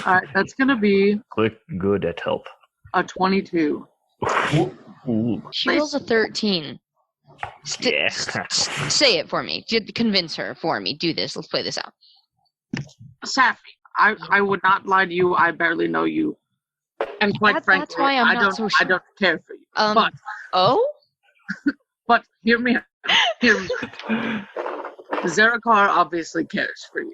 Alright, that's gonna be Click good at help. a 22. Ooh. She rolls a 13. Yeah. Say it for me. Convince her for me. Do this. Let's play this out. Safi, I would not lie to you. I barely know you. And quite frankly, that's why I'm not so sure. I don't care for you. But hear me out. Zarakar obviously cares for you.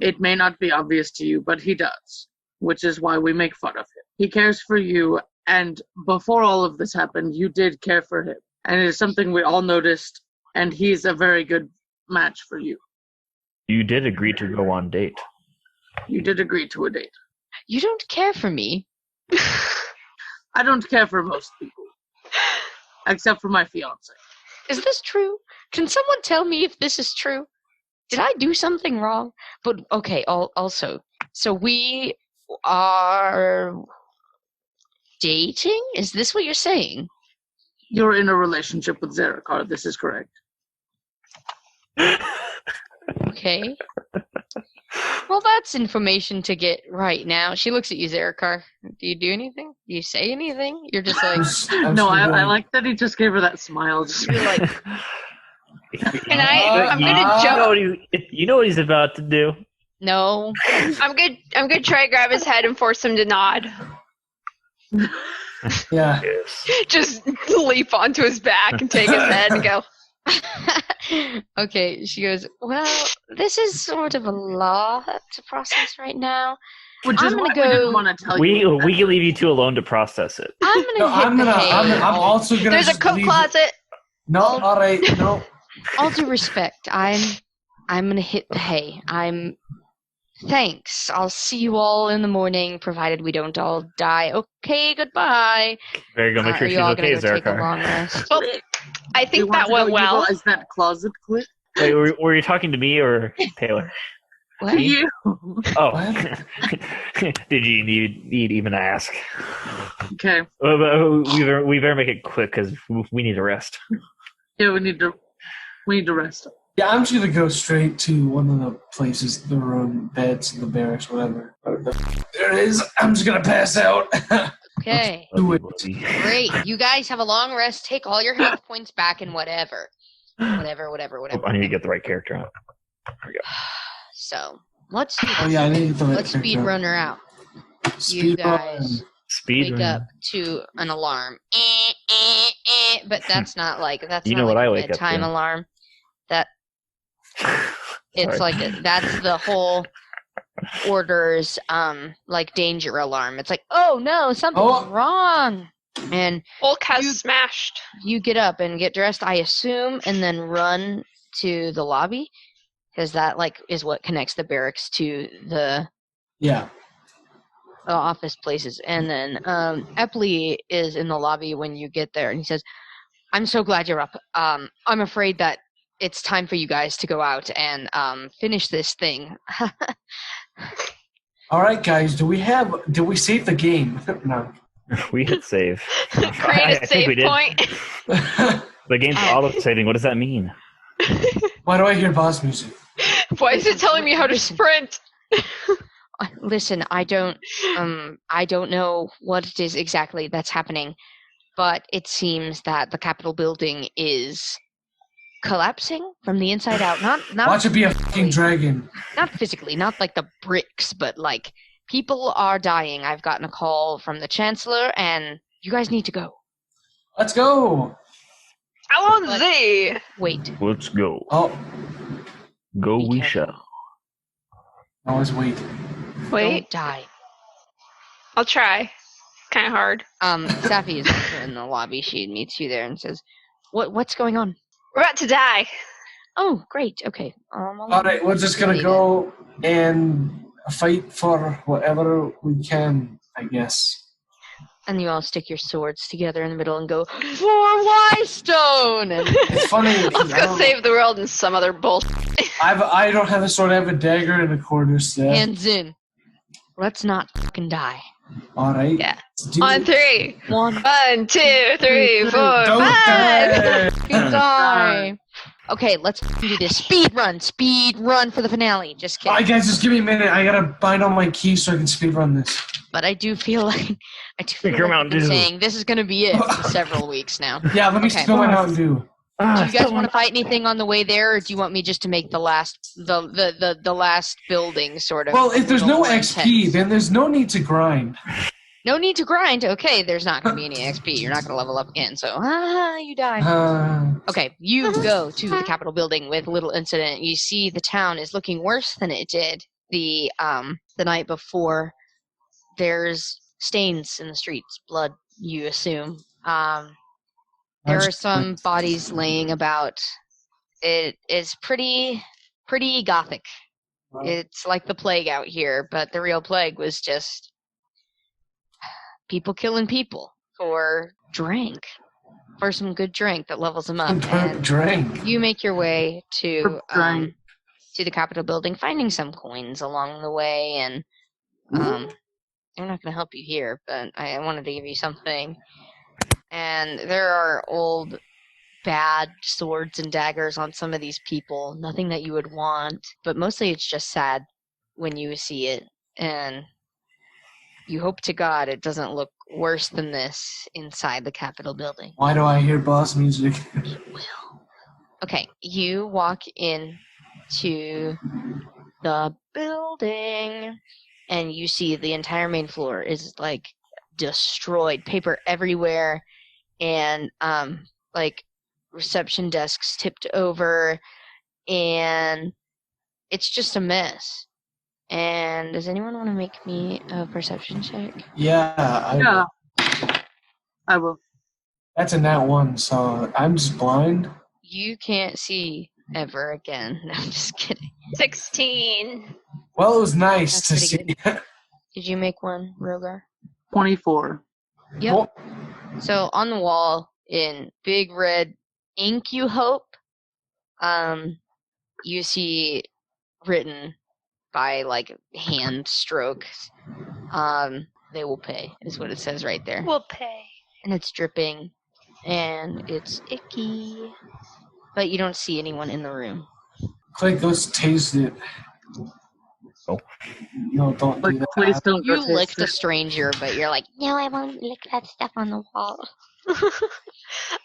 It may not be obvious to you, but he does, which is why we make fun of him. He cares for you, and before all of this happened, you did care for him. And it is something we all noticed, and he's a very good match for you. You did agree to go on date. You did agree to a date. You don't care for me. I don't care for most people. Except for my fiance. Is this true? Can someone tell me if this is true? Did I do something wrong? But, okay, also, so we are dating? Is this what you're saying? You're in a relationship with Zarakar, this is correct. Okay. Well, that's information to get right now. She looks at you, Zarakar. Do you do anything? Do you say anything? You're just like... No, I like that he just gave her that smile. You're like... And I'm gonna jump. You know what he's about to do. No. I'm gonna try to grab his head and force him to nod. Yeah. Yes. Just leap onto his back and take his head and go. Okay, she goes, well, this is sort of a lot to process right now. Which is I'm why gonna we didn't want to tell We you. can leave you two alone to process it. I'm gonna I'm also gonna. There's a just coat leave- closet. No, all right, no. All due respect, I'm gonna hit the hay. Thanks. I'll see you all in the morning, provided we don't all die. Okay, goodbye. Very good. Make sure are she's you all okay, gonna go take a long Zarakar. rest? Well, I Do you think want that to went know well. Is that closet clip? Wait, were you talking to me or Taylor? What? You. Oh. What? Did you need even ask? Okay. We better make it quick because we need to rest. Yeah, we need to rest. Yeah, I'm just gonna go straight to one of the places, the room, beds, the barracks, whatever. There it is. I'm just gonna pass out. Okay. Do it. Great. You guys have a long rest. Take all your health points back and whatever. Whatever. Oh, I need to get the right character on. There we go. So, let's do Oh this. yeah, I need to. Let's speed runner out. You guys Speed wake run. up to an alarm. But that's not like that's You not know what like I a wake up bedtime to. alarm. That it's Sorry. like that's the whole orders like danger alarm. It's like, oh no, something's wrong. And Hulk has smashed. you get up and get dressed, I assume, and then run to the lobby, because that like is what connects the barracks to the Yeah. office places. And then Epley is in the lobby when you get there, and he says, I'm so glad you're up. I'm afraid that it's time for you guys to go out and finish this thing. All right, guys. Did we save the game? No. We hit save. Create I a think we save did. point. The game's auto-saving. What does that mean? Why do I hear boss music? Why is it telling me how to sprint? Listen, I don't know what it is exactly that's happening, but it seems that the Capitol building is collapsing from the inside out. Not Watch it be a fucking dragon. Not physically, not like the bricks, but like people are dying. I've gotten a call from the Chancellor, and you guys need to go. Let's go. I want Z. Wait. Let's go. Oh, Go Be we careful. shall. always wait. Wait, Don't die. I'll try. Kind of hard. Safi is also in the lobby. She meets you there and says, "What's going on?" We're about to die. Oh, great. Okay. All right, we're just gonna go and fight for whatever we can, I guess. And you all stick your swords together in the middle and go, "For Wystone!" And It's funny. Let's go save the world in some other bullshit. I don't have a sword. I have a dagger in the corner still. hands in. Let's not fucking die. All right. Yeah. Let's do On it. 3. One. 1, 2, 3, 4, Don't 5. die. You die. Okay, let's do this. Speed run for the finale. Just kidding. Alright, guys, just give me a minute. I gotta bind all my keys so I can speedrun this. But I do feel like your I've Mountain been Dew. saying this is gonna be it for several weeks now. Yeah, let me Okay. spill my Mountain Dew. Do you guys want to fight anything on the way there, or do you want me just to make the last building sort of? Well, if there's no more XP, intense? then there's no need to grind. No need to grind. Okay, there's not going to be any XP. You're not going to level up again, so you die. Okay, you go to the Capitol building with little incident. You see the town is looking worse than it did the night before. There's stains in the streets, blood, you assume. There are some bodies laying about. It is pretty gothic. Wow. It's like the plague out here, but the real plague was just people killing people for some good drink that levels them up. And Drink. you make your way to Drink. the Capitol building, finding some coins along the way, and I'm not going to help you here, but I wanted to give you something. And there are old, bad swords and daggers on some of these people. Nothing that you would want, but mostly it's just sad when you see it. And you hope to God it doesn't look worse than this inside the Capitol building. Why do I hear boss music? It will. Okay, you walk in to the building, and you see the entire main floor is like destroyed, paper everywhere, and like reception desks tipped over, and it's just a mess. And does anyone want to make me a perception check? Yeah. I will. That's a nat 1, so I'm just blind. You can't see ever again. No, I'm just kidding. 16. Well, it was nice That's to pretty see. Did you make one, Rogar? 24. Yep. Well, So on the wall in big red ink, you hope, you see written by like hand strokes, they will pay, is what it says right there. We'll pay. And it's dripping, and it's icky, but you don't see anyone in the room. Clay, go taste it. Oh. No, don't do that. Please don't go You taste licked a it. stranger, but you're like, no, I won't lick that stuff on the wall.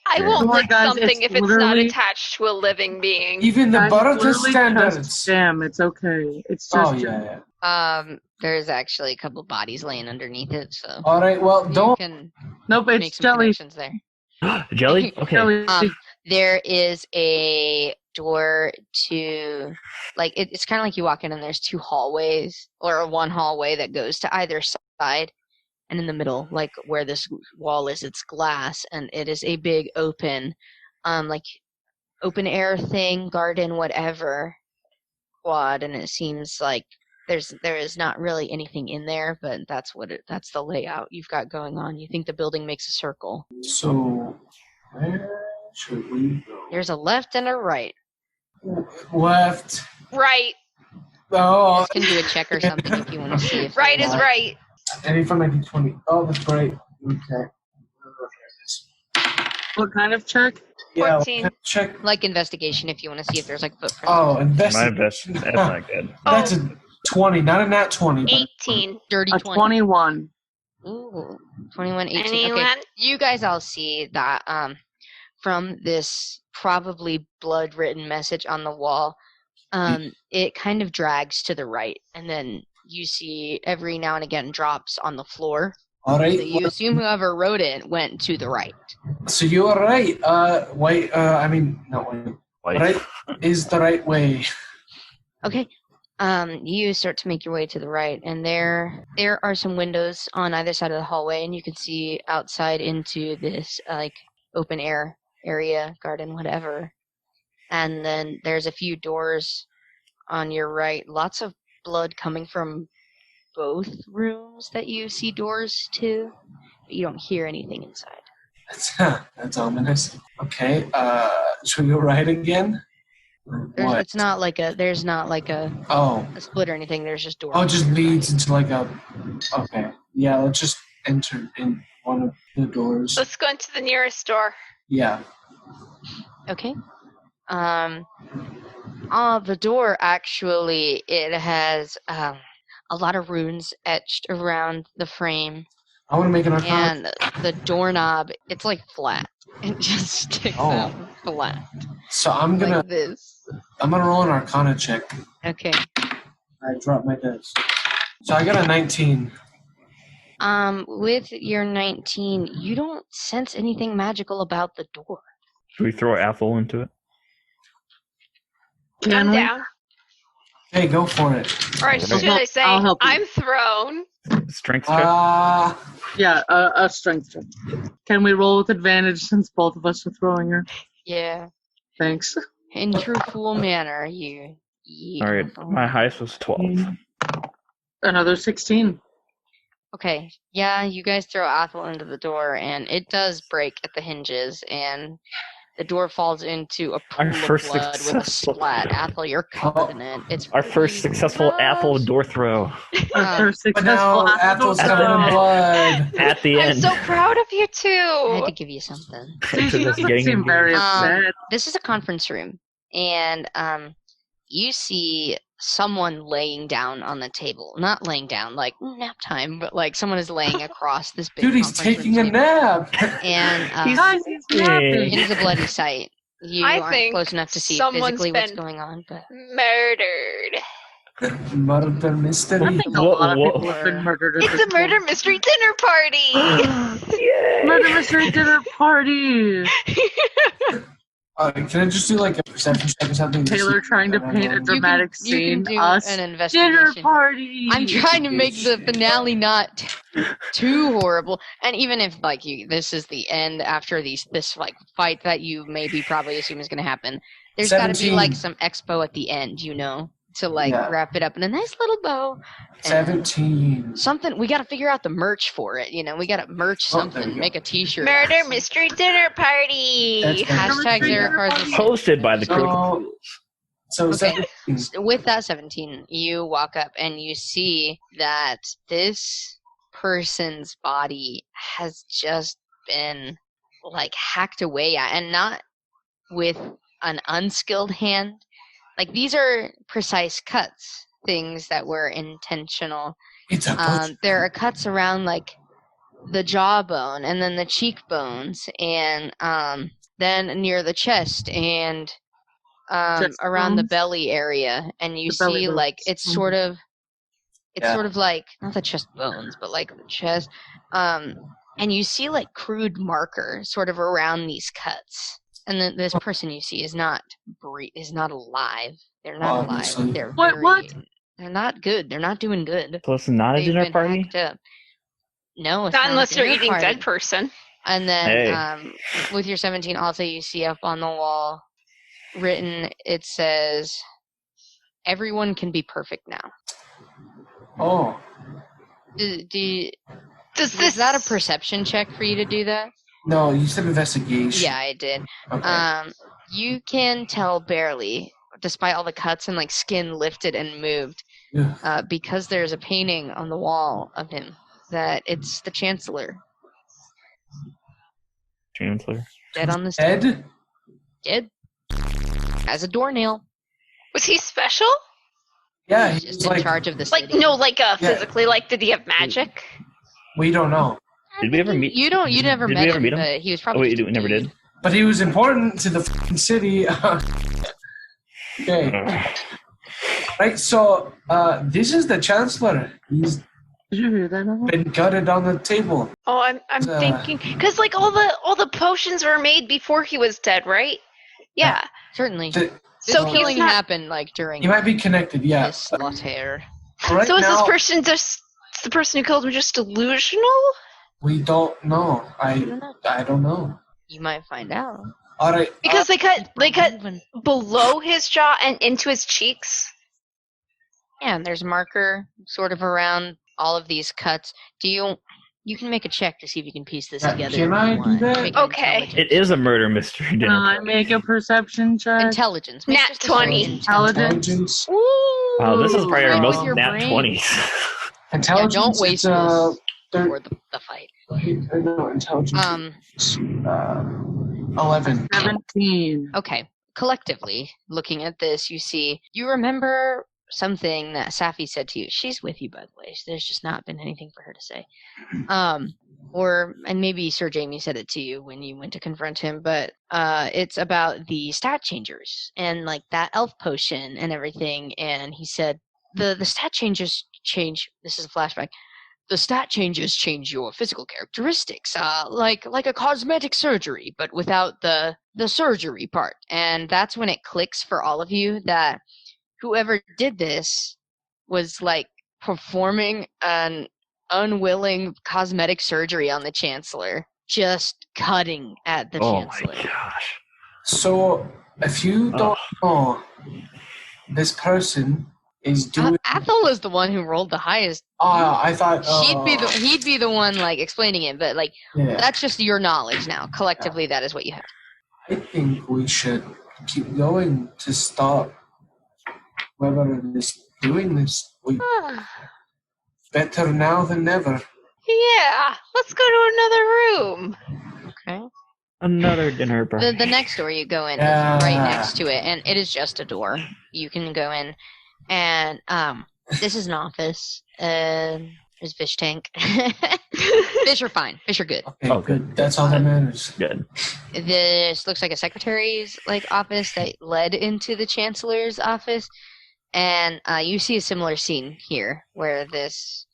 I won't Come on, lick guys, something it's if it's not literally- attached to a living being. Even the Guys, butter it's to literally standards. just jam. It's okay. It's just Oh, jam. yeah. There's actually a couple bodies laying underneath it, so All right, well, you don't. can Nope, make it's some jelly. connections there. Jelly? Okay. Jelly. There is a door to, like, it's kind of like you walk in and there's two hallways, or one hallway that goes to either side, and in the middle, like where this wall is, it's glass, and it is a big open, like open air thing, garden, whatever, quad, and it seems like there is not really anything in there, but that's the layout you've got going on. You think the building makes a circle. So, where should we go? There's a left and a right. Left. Right. You Oh, guys can do a check or something if you want to see if Right there's- is right. any from 1920. Oh, that's right. Okay. What kind of check? Yeah, 14. check. like investigation if you want to see if there's like footprints. Oh, My investigation. best. That's not good. That's a 20, not a nat 20. But 18. Dirty A 20. 21. Ooh, 21, 18. Anyone? Okay, you guys all see that from this probably blood-written message on the wall, it kind of drags to the right, and then you see every now and again drops on the floor. all right. So you assume whoever wrote it went to the right. So you are right. White. I mean, not white. Like, Right is the right way. Okay. You start to make your way to the right, and there are some windows on either side of the hallway, and you can see outside into this like open air area, garden, whatever. And then there's a few doors on your right. Lots of blood coming from both rooms that you see doors to, but you don't hear anything inside. That's ominous. Okay. Should we go right again? What? It's not like there's not like a Oh. split or anything. There's just doors. Oh, it just on your leads right. into like a. Okay. Yeah, let's just enter in one of the doors. Let's go into the nearest door. Yeah. Okay. The door actually, it has a lot of runes etched around the frame, I want to make an arcana. and the doorknob, it's like flat. It just sticks out flat. So I'm gonna Like this. roll an arcana check. Okay. I dropped my dice. So I got a 19. With your 19, you don't sense anything magical about the door. Should we throw Ethel into it? Can I'm we? down. Hey, go for it. Or should I say, I'll help you. I'm thrown. Strength check? Yeah, a strength check. Can we roll with advantage since both of us are throwing her? Yeah. Thanks. In true fool manner, you. Alright, my highest was 12. Another 16. Okay, yeah, you guys throw Athel into the door, and it does break at the hinges, and the door falls into a pool of first blood with a successful- splat. Athel, you're covered in it. It's Our first really successful Ethel gross. door throw Our first But successful now Athel's covered in blood. at the I'm end. so proud of you I had two. to give you something. See, Because she that's doesn't getting seem in- very upset. This is a conference room, and you see someone laying down on the table. Not laying down like nap time, but like someone is laying across this big Dude, he's conference taking room a table. nap. And Guys, he's it napping. is a bloody sight. You I aren't think close enough to see someone's physically what's been- going on, but Murdered. Murder I mystery. think a lot of Whoa. people have been murdered. At It's this a murder point. mystery dinner party. Murder mystery dinner party. Can I just do like a perception check or something? Taylor trying to paint a dramatic you scene. can do Us an dinner investigation. party. I'm trying to make the finale not too horrible, and even if like this is the end after this like fight that you maybe probably assume is going to happen, there's got to be 17. like some expo at the end, to like Yeah. wrap it up in a nice little bow. And 17. something we got to figure out the merch for it. We got to merch Oh, there something, you go. make a T-shirt. Murder mystery dinner party. That's Hashtag Mystery Zero dinner Cards. party. Posted by the critical So fools. So Okay. 17. With that 17, you walk up and you see that this person's body has just been like hacked away at, and not with an unskilled hand. Like these are precise cuts, things that were intentional. It's a butcher. There are cuts around like the jawbone and then the cheekbones, and then near the chest and Chest around the bones? belly area, and you The belly see bones. like it's Mhm. sort of Yeah. like not the chest bones, but like the chest, and you see like crude marker sort of around these cuts, and then this person you see is not alive. They're not Obviously. alive. They're What? They're not good. They're not doing good. So it's not a They've dinner been party? hacked up. No, it's Not not unless a they're dinner eating party. dead person. And then Hey. with your 17, also you see up on the wall written, it says, "Everyone can be perfect now." Oh. Does Is this that a perception check for you to do that? No, you said investigation. Yeah, I did. Okay. You can tell barely, despite all the cuts and like skin lifted and moved, Yeah. because there's a painting on the wall of him, that it's the Chancellor Chancellor. dead on the stairs. Ed? Dead as a doornail. was he special? Yeah, He's he just was in like, charge of the Like city. no, like Yeah. physically. Like did he have magic? we don't know. Did we ever meet? You never Did met we ever him, meet him? but he was Oh, probably. wait, just we a never dude. did? But he was important to the f***ing city. Okay. Ugh. Right, so this is the Chancellor. He's Did you hear that? Ella? been gutted on the table. Oh, I'm Uh, thinking because like all the potions were made before he was dead, right? Yeah. Certainly. The- This So killing he's not. happened like during he might be connected, yeah. this slaughter. Right So is now, this person just the person who killed him just delusional? we don't know. I don't know. I don't know. You might find out. All right. Because they cut Moving. below his jaw and into his cheeks. Yeah, and there's marker sort of around all of these cuts. You can make a check to see if you can piece this Yeah, together. can if I you do want. that? Make an Okay. intelligence. It is a murder mystery Can dinner I party. make a perception check? Intelligence. Make Nat just a 20. straight Intelligence. Ooh, Wow, this is probably our like most with your nat brain. 20s. Intelligence. don't waste it's, this thir- for the fight. no, intelligence. 11. 17. Okay. collectively, looking at this, you remember something that Safi said to you. She's with you, by the way. There's just not been anything for her to say. And maybe Sir Jamie said it to you when you went to confront him, but it's about the stat changers and like that elf potion and everything. And he said the stat changes change. This is a flashback. The stat changes change your physical characteristics, like a cosmetic surgery, but without the surgery part. And that's when it clicks for all of you that whoever did this was like performing an unwilling cosmetic surgery on the Chancellor, just cutting at the Chancellor. Oh my gosh. So, if you don't know, this person is doing. Athel is the one who rolled the highest. I thought He'd be the one like explaining it, but like that's just your knowledge now. Collectively, that is what you have. I think we should keep going to stop whoever is doing this. Better now than never. Yeah, let's go to another room. Okay. Another dinner party. The next door you go in is right next to it, and it is just a door. You can go in, and this is an office. There's a fish tank. Fish are fine. Fish are good. Okay, good. That's all that matters. Good. This looks like a secretary's office that led into the Chancellor's office, and you see a similar scene here where this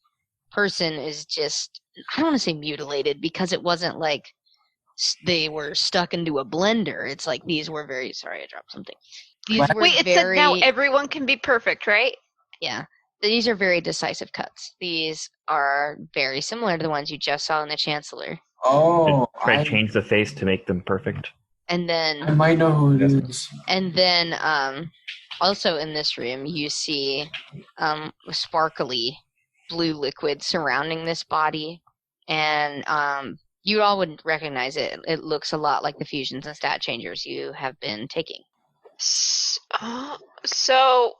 person is just, I don't want to say mutilated because it wasn't like they were stuck into a blender. It's like these were very, sorry I dropped something. These were Wait, it said now everyone can be perfect, right? Yeah. These are very decisive cuts. These are very similar to the ones you just saw in the Chancellor. Oh. Try to change the face to make them perfect. And then I might know who it is. And then also in this room you see sparkly blue liquid surrounding this body, and you all wouldn't recognize it. It looks a lot like the fusions and stat changers you have been taking. So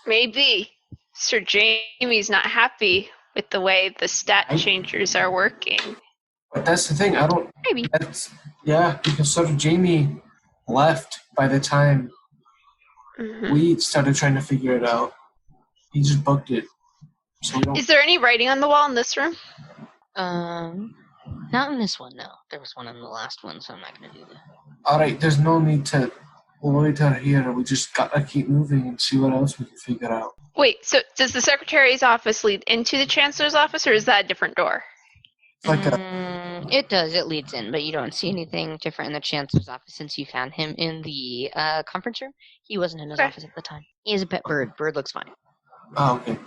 maybe Sir Jamie's not happy with the way the stat changers are working. But that's the thing. I don't. Maybe. Because Sir Jamie left by the time we started trying to figure it out. He just booked it. So Is there any writing on the wall in this room? Not in this one, no. There was one in the last one, so I'm not going to do that. Alright, there's no need to loiter here. We just gotta keep moving and see what else we can figure out. Wait, so does the Secretary's office lead into the Chancellor's office, or is that a different door? It's like It does. It leads in, but you don't see anything different in the Chancellor's office since you found him in the conference room. He wasn't in his office at the time. He is a pet bird. Bird looks fine. Oh, okay.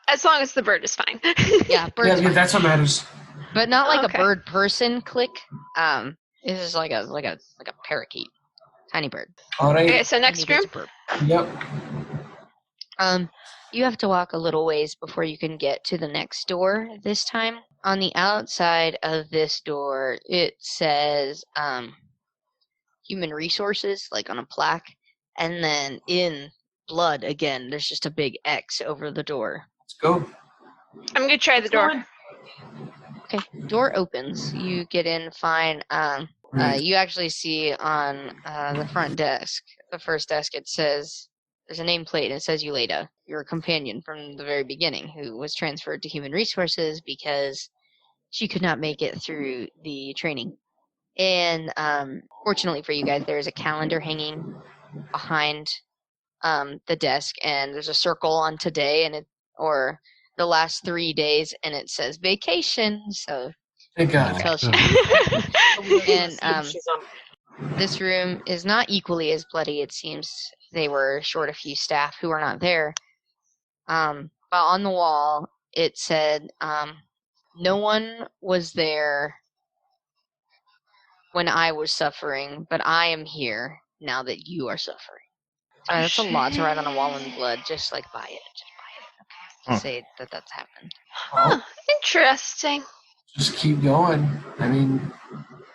As long as the bird is fine. Yeah, bird's fine. That's what matters. But not like a bird person click. This is like a parakeet. Tiny bird. Alright. Okay, so next room? Yep. You have to walk a little ways before you can get to the next door this time. On the outside of this door, it says human resources, like on a plaque. And then in blood, again, there's just a big X over the door. Let's go. I'm going to try the door. Okay, door opens. You get in fine. You actually see on the front desk, the first desk, it says, there's a nameplate and it says Euleda, your companion from the very beginning, who was transferred to human resources because she could not make it through the training. And fortunately for you guys, there's a calendar hanging behind the desk, and there's a circle on today or the last 3 days, and it says vacation. So thank God. And this room is not equally as bloody. It seems they were short a few staff who are not there. But on the wall, it said, no one was there when I was suffering, but I am here now that you are suffering. Sorry, that's a lot to write on a wall in blood. Just like buy it. Just buy it. Okay. Say that that's happened. Huh, interesting. Just keep going. I mean...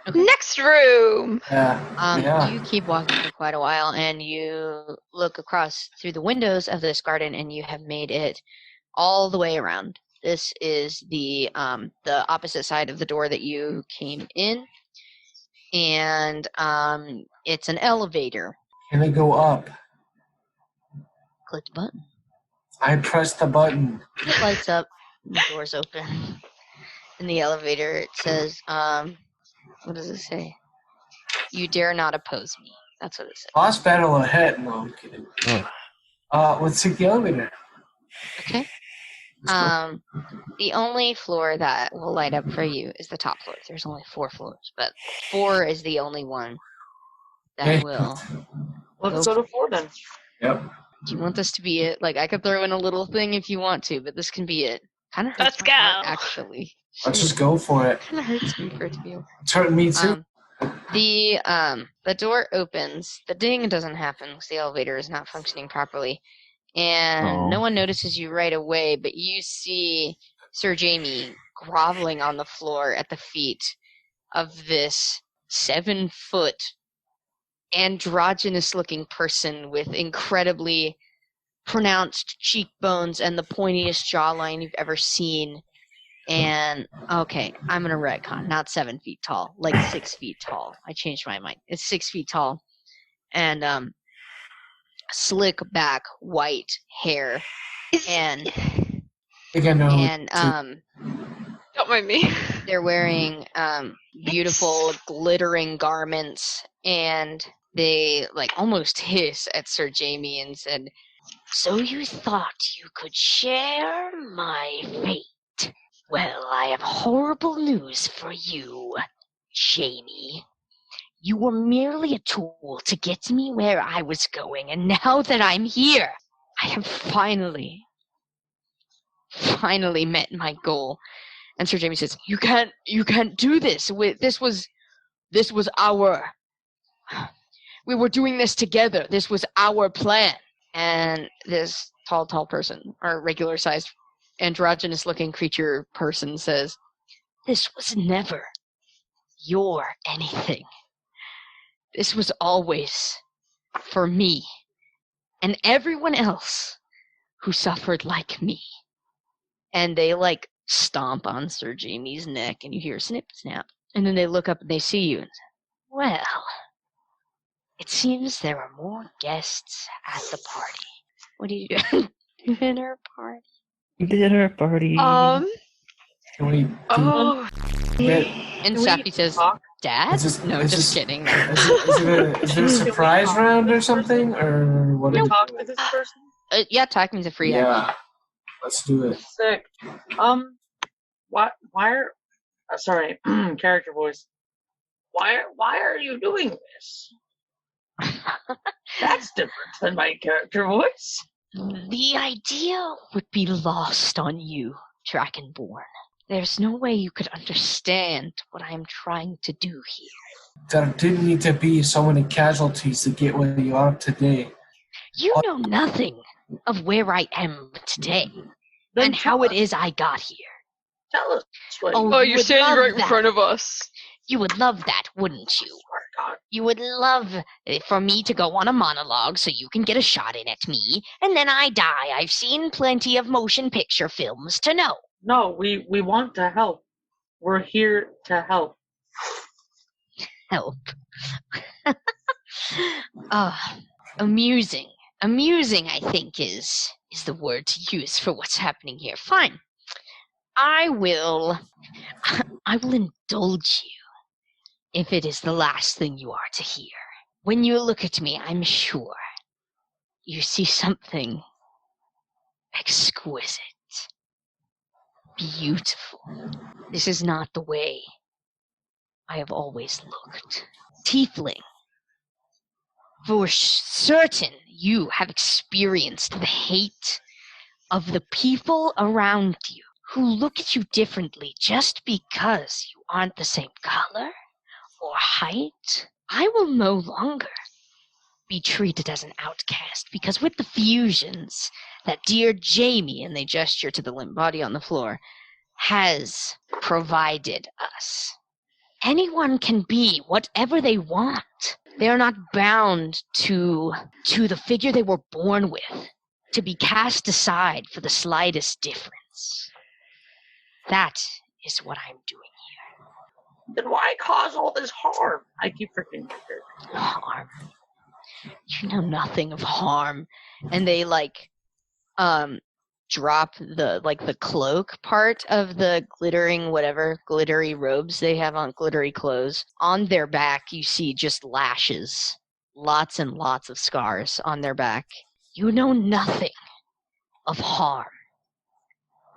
Okay. Next room! Yeah. You keep walking for quite a while, and you look across through the windows of this garden, and you have made it all the way around. This is the opposite side of the door that you came in. and it's an elevator. Can I go up? Click the button. I pressed the button. It lights up. The doors open. In the elevator, it says, what does it say? You dare not oppose me. That's what it says. Boss battle ahead. No, I'm kidding. Let's take the elevator. Okay. The only floor that will light up for you is the top floor. There's only 4 floors, but 4 is the only one that will. Let's go to 4 then. Yep. Do you want this to be it? Like, I could throw in a little thing if you want to, but this can be it. Kind of hurts Let's my heart, go. actually. Let's just go for it. Kind of hurts me for it to be. It's hurting me too. The door opens. The ding doesn't happen because the elevator is not functioning properly, and no one notices you right away. But you see Sir Jamie groveling on the floor at the feet of this 7-foot androgynous-looking person with incredibly pronounced cheekbones and the pointiest jawline you've ever seen. And, okay, I'm going to retcon. Not 7 feet tall, like 6 feet tall. I changed my mind. It's 6 feet tall. And, slick back white hair. And, Don't mind me. They're wearing, beautiful, glittering garments. And they, like, almost hiss at Sir Jamie and said, "So you thought you could share my fate? Well, I have horrible news for you, Jamie. You were merely a tool to get me where I was going, and now that I'm here, I have finally met my goal." And Sir Jamie says, You can't do this. We were doing this together. This was our plan." And this tall person, or regular-sized androgynous-looking creature person says, "This was never your anything. This was always for me and everyone else who suffered like me." And they, like, stomp on Sir Jamie's neck, and you hear snip, snap. And then they look up and they see you and say, "Well, it seems there are more guests at the party. What do you do?" Dinner party. Dinner party. Can we And Sappy says, "Dad?" No, just kidding. Is it a surprise round or something? Or what? Can we talk to this person? Yeah, talking's a free action. Yeah. Let's do it. Sick. Why are... sorry, character voice. Why are you doing this? That's different than my character voice. The idea would be lost on you, Dragonborn. There's no way you could understand what I'm trying to do here. There didn't need to be so many casualties to get where you are today. You know nothing of where I am today and how it is I got here. Tell us. Oh, you're standing right in front of us. You would love that, wouldn't you? You would love for me to go on a monologue so you can get a shot in at me, and then I die. I've seen plenty of motion picture films to know. No, we want to help. We're here to help. Help. Amusing. Amusing, I think, is the word to use for what's happening here. Fine. I will indulge you if it is the last thing you are to hear. When you look at me, I'm sure you see something exquisite, beautiful. This is not the way I have always looked. Tiefling, for certain you have experienced the hate of the people around you who look at you differently just because you aren't the same color or height. I will no longer be treated as an outcast, because with the fusions that dear Jamie, and they gesture to the limp body on the floor, has provided us, anyone can be whatever they want. They are not bound to the figure they were born with, to be cast aside for the slightest difference. That is what I'm doing here. Then why cause all this harm? I keep forgetting. Harm. You know nothing of harm. And they drop the cloak part of the glittery robes they have on, glittery clothes. On their back you see just lashes. Lots and lots of scars on their back. You know nothing of harm.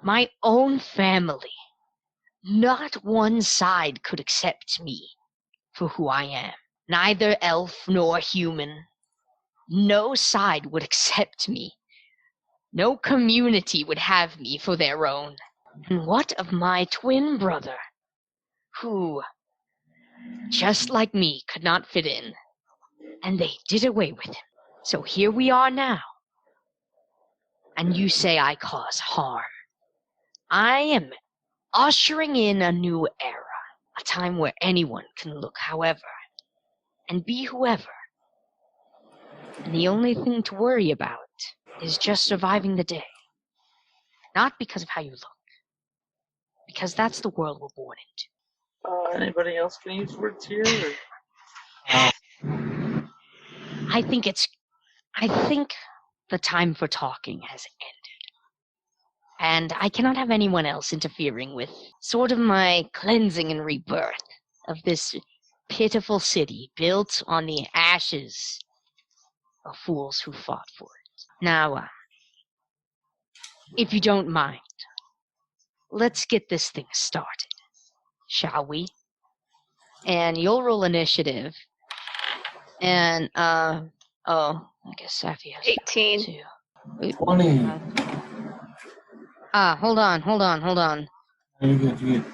My own family, not one side could accept me for who I am. Neither elf nor human. No side would accept me. No community would have me for their own. And what of my twin brother, who, just like me, could not fit in, and they did away with him. So here we are now. And you say I cause harm. I am ushering in a new era, a time where anyone can look however, and be whoever. And the only thing to worry about is just surviving the day. Not because of how you look, because that's the world we're born into. Anybody else can use words here? I think the time for talking has ended. And I cannot have anyone else interfering with sort of my cleansing and rebirth of this pitiful city built on the ashes of fools who fought for it. Now, if you don't mind, let's get this thing started, shall we? And you'll roll initiative. And, I guess Safi has 18. 2. Wait, 20. hold on. You're good.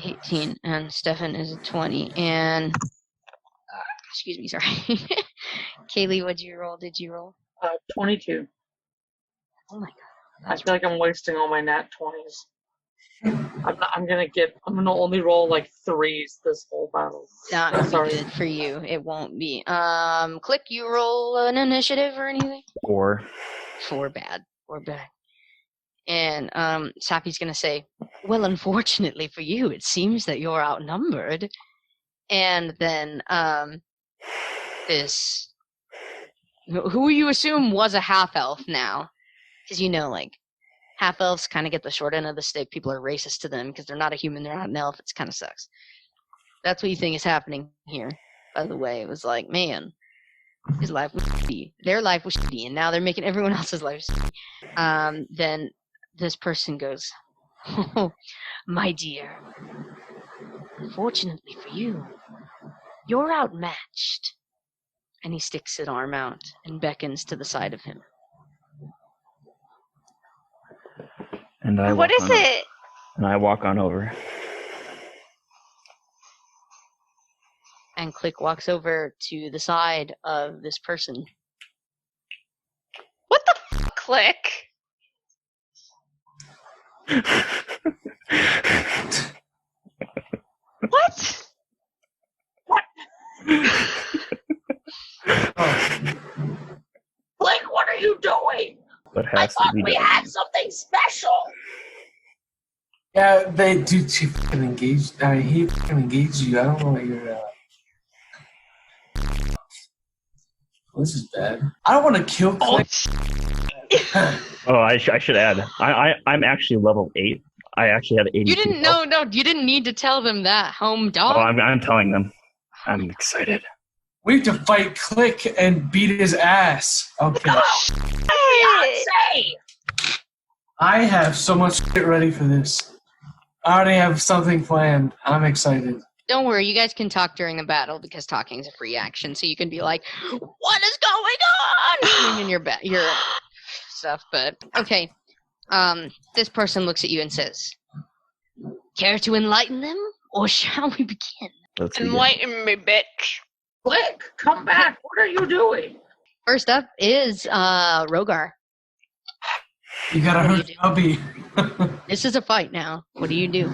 18, and Stefan is 20, and, excuse me, sorry. Kaylee, did you roll? 22. Oh my god. I feel like I'm wasting all my nat 20s. I'm gonna only roll like 3s this whole battle. Not gonna be good for you. It won't be. Click, you roll an initiative or anything? 4. 4 bad. And, Sappy's gonna say, well, unfortunately for you, it seems that you're outnumbered. And then, who you assume was a half-elf now. Because, half-elves kind of get the short end of the stick. People are racist to them because they're not a human, they're not an elf. It kind of sucks. That's what you think is happening here. By the way, it was like, man, his life was shitty. Their life was shitty, and now they're making everyone else's life shitty. Then this person goes, oh, my dear, unfortunately for you, you're outmatched. And he sticks his arm out and beckons to the side of him. And I What is it? And I walk on over. And Click walks over to the side of this person. What the f***, Click? What? Blake, what are you doing? But I has to thought be we done. had something special. Yeah, they do. She fucking engaged. I mean, he fucking engaged you. I don't know what you're. This is bad. I don't want to kill Click. Oh, I should add. I'm actually level 8. I actually have 80. You didn't know. No, you didn't need to tell them that, home dog. Oh, I'm telling them. I'm excited. We have to fight Click and beat his ass. Okay. Beyonce! I have so much shit ready for this. I already have something planned. I'm excited. Don't worry, you guys can talk during the battle because talking is a free action, so you can be like, "What is going on?" in your stuff. But okay, this person looks at you and says, "Care to enlighten them, or shall we begin?" Let's begin. Enlighten me, bitch. Click, come back. What are you doing? First up is Rogar. You gotta What do hurt you Hubby. This is a fight now. What do you do?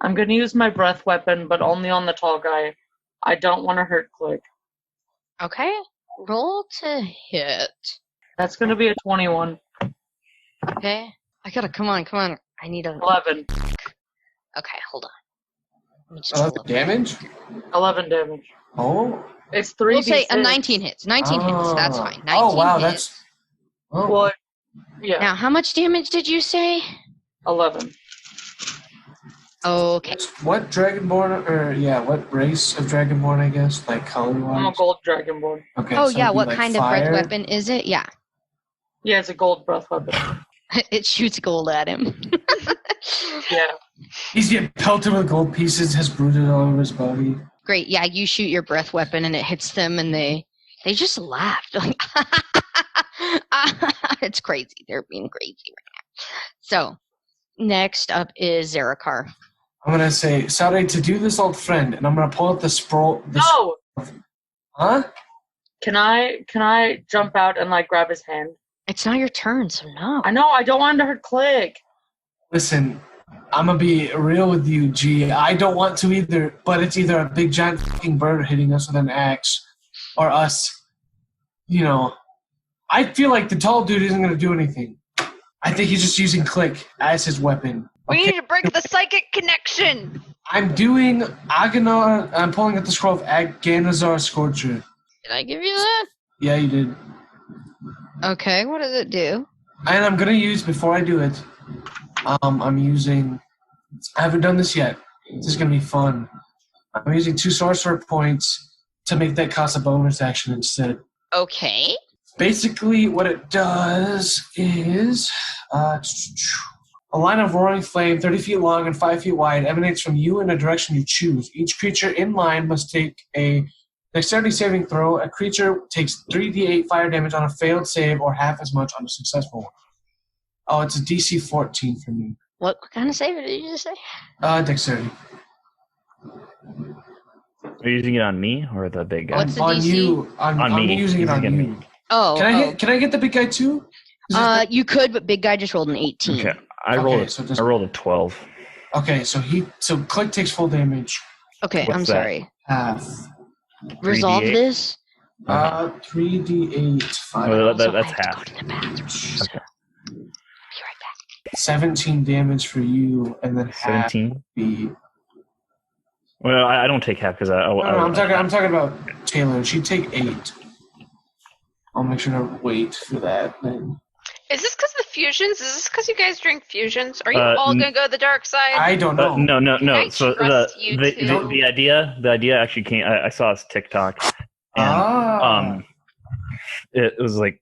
I'm gonna use my breath weapon, but only on the tall guy. I don't want to hurt Click. Okay, roll to hit. That's gonna be a 21. Okay, I gotta come on. I need a 11. Okay, hold on. Damage? 11 damage. Oh. It's 3d6. We'll say 19 hits. 19 hits. That's fine. 19 oh, wow. hits. That's... Oh. Well, yeah. Now, how much damage did you say? 11. Okay. What Dragonborn, what race of Dragonborn, I guess? Like color-wise? I'm a gold Dragonborn. Okay, Oh, so yeah. it'd be What like kind fire? of breath weapon is it? Yeah. Yeah, it's a gold breath weapon. It shoots gold at him. Yeah. He's getting pelted with gold pieces, has bruises all over his body. Great. Yeah, you shoot your breath weapon and it hits them and they just laugh. Like, it's crazy. They're being crazy right now. So, next up is Zarakar. I'm going to say, sorry to do this, old friend, and I'm going to pull out the scroll. No! Huh? Can I jump out and, like, grab his hand? It's not your turn, so no. I know, I don't want to hurt Click. Listen, I'm going to be real with you, G. I don't want to either, but it's either a big giant fucking bird hitting us with an axe, or us, I feel like the tall dude isn't going to do anything. I think he's just using Click as his weapon. We need to break the psychic connection. I'm doing Aganar. I'm pulling out the scroll of Aganazar Scorcher. Did I give you that? Yeah, you did. Okay, what does it do? And I'm gonna use before I do it. I'm using. I haven't done this yet. This is gonna be fun. I'm using 2 sorcerer points to make that cost a bonus action instead. Okay. Basically, what it does is a line of roaring flame, 30 feet long and 5 feet wide, emanates from you in a direction you choose. Each creature in line must take a dexterity saving throw. A creature takes 3d8 fire damage on a failed save or half as much on a successful one. Oh, it's a DC 14 for me. What kind of save did you just say? Dexterity. Are you using it on me or the big guy? What's the on DC? you. I'm me. using it on Using you. me. Oh. Can I get the big guy too? You could, but big guy just rolled an 18. Okay. I rolled a 12. Okay, so Click takes full damage. Okay, What's I'm that? sorry. Half. Resolve 3d8? this. 3d8. 5. Well, Also, that's I have to half. go to the bathroom. So, Okay. be right back. 17 damage for you, and then half 17. be. Well, I don't take half because I'm talking about Taylor. She'd take 8. I'll make sure to wait for that then. Is this because of the fusions? Is this because you guys drink fusions? Are you Uh, all gonna go the dark side? I don't know. No. I So trust you too. the idea actually came. I saw this TikTok, and it was like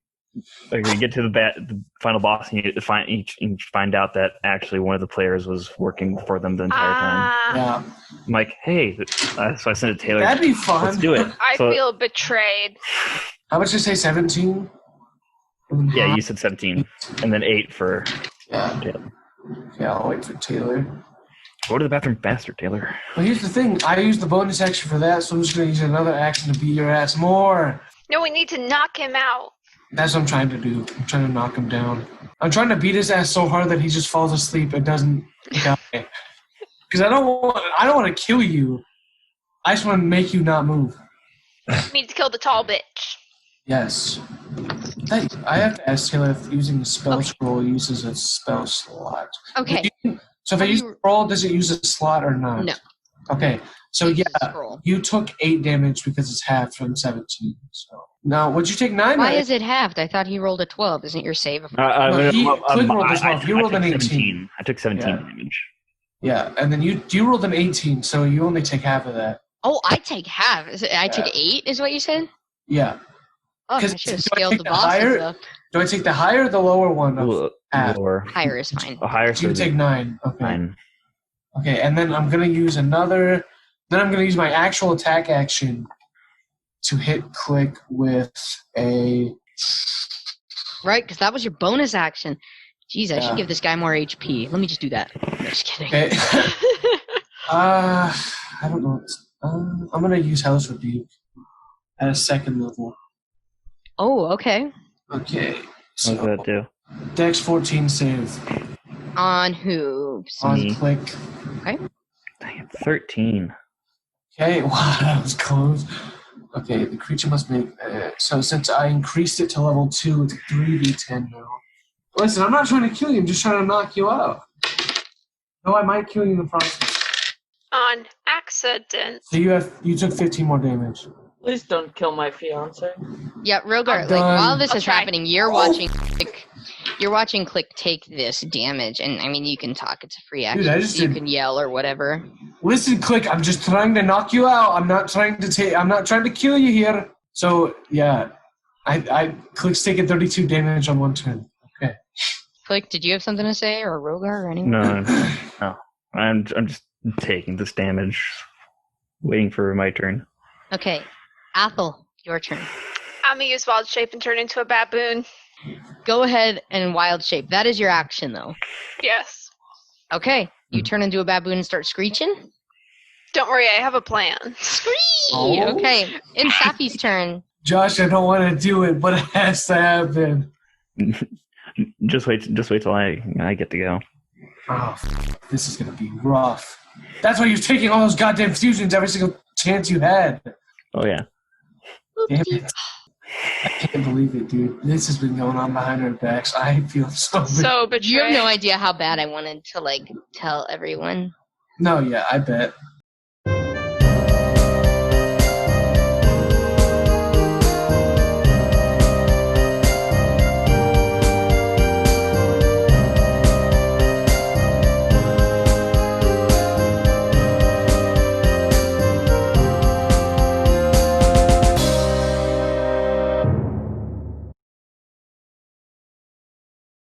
you get to the final boss and you find out that actually one of the players was working for them the entire time. Yeah. I'm like, hey, so I sent it to Taylor. That'd be fun. Let's do it. I So- feel betrayed. How much did you say? 17? Yeah, you said 17, and then 8 for Yeah. Taylor. Yeah, I'll wait for Taylor. Go to the bathroom faster, Taylor. Well, here's the thing. I used the bonus action for that, so I'm just going to use another action to beat your ass more. No, we need to knock him out. That's what I'm trying to do. I'm trying to knock him down. I'm trying to beat his ass so hard that he just falls asleep and doesn't die. Because I don't want to kill you. I just want to make you not move. We need to kill the tall bitch. Yes. I have to ask Taylor if using the spell scroll uses a spell slot. Okay. So if I use the scroll, does it use a slot or not? No. Okay. So Use the yeah, scroll. you took 8 damage because it's half from 17. So now, would you take 9? Why is it halved? I thought he rolled a 12. Isn't your save? Click rolled a 12. You rolled an 18. I took 17 Yeah. damage. Yeah, and then you rolled an 18, so you only take half of that. Oh, I take half. I took 8, is what you said? Yeah. Oh, I 'Cause should have do I scaled take the the bosses higher- up. Do I take the higher or the lower one? Of half? Lower. Higher is fine. A higher. So you so take 9. Okay. 9. Okay, and then I'm going to use another... Then I'm going to use my actual attack action to hit Click with a... Right, because that was your bonus action. Jeez, I Yeah. should give this guy more HP. Let me just do that. I'm just kidding. Okay. I don't know. I'm going to use Hellish Rebuke at a 2nd level. Oh, okay. Okay. What So, does that do? Dex 14 save On who? on Me. Click. Dang it, 13. Okay, wow, that was close. Okay, the creature must make... so since I increased it to level 2, it's 3d10 now. Listen, I'm not trying to kill you. I'm just trying to knock you out. No, I might kill you in the process. on accident. So you took 15 more damage. Please don't kill my fiance. Yeah, Rogar, I'm like while done. this I'll is try. happening, you're watching Click take this damage, and I mean you can talk, it's a free action. Dude, I just so you did- can yell or whatever. Listen, Click, I'm just trying to knock you out. I'm not trying to kill you here. So yeah, I Click's taking 32 damage on one turn. Okay. Click, did you have something to say, or Rogar, or anyone? No. I'm just taking this damage, waiting for my turn. Okay, Athel, your turn. I'm gonna use wild shape and turn into a baboon. Go ahead and wild shape. That is your action, though. Yes. Okay, you turn into a baboon and start screeching. Don't worry, I have a plan. Oh. Okay, it's Safi's turn. Josh, I don't want to do it, but it has to happen. Just wait till I get to go. Oh, this is gonna be rough. That's why you're taking all those goddamn fusions every single chance you had. Oh yeah. Damn it. I can't believe it, dude. This has been going on behind our backs. I feel so bad. So You have no betrayed. idea how bad I wanted to tell everyone. No, yeah, I bet.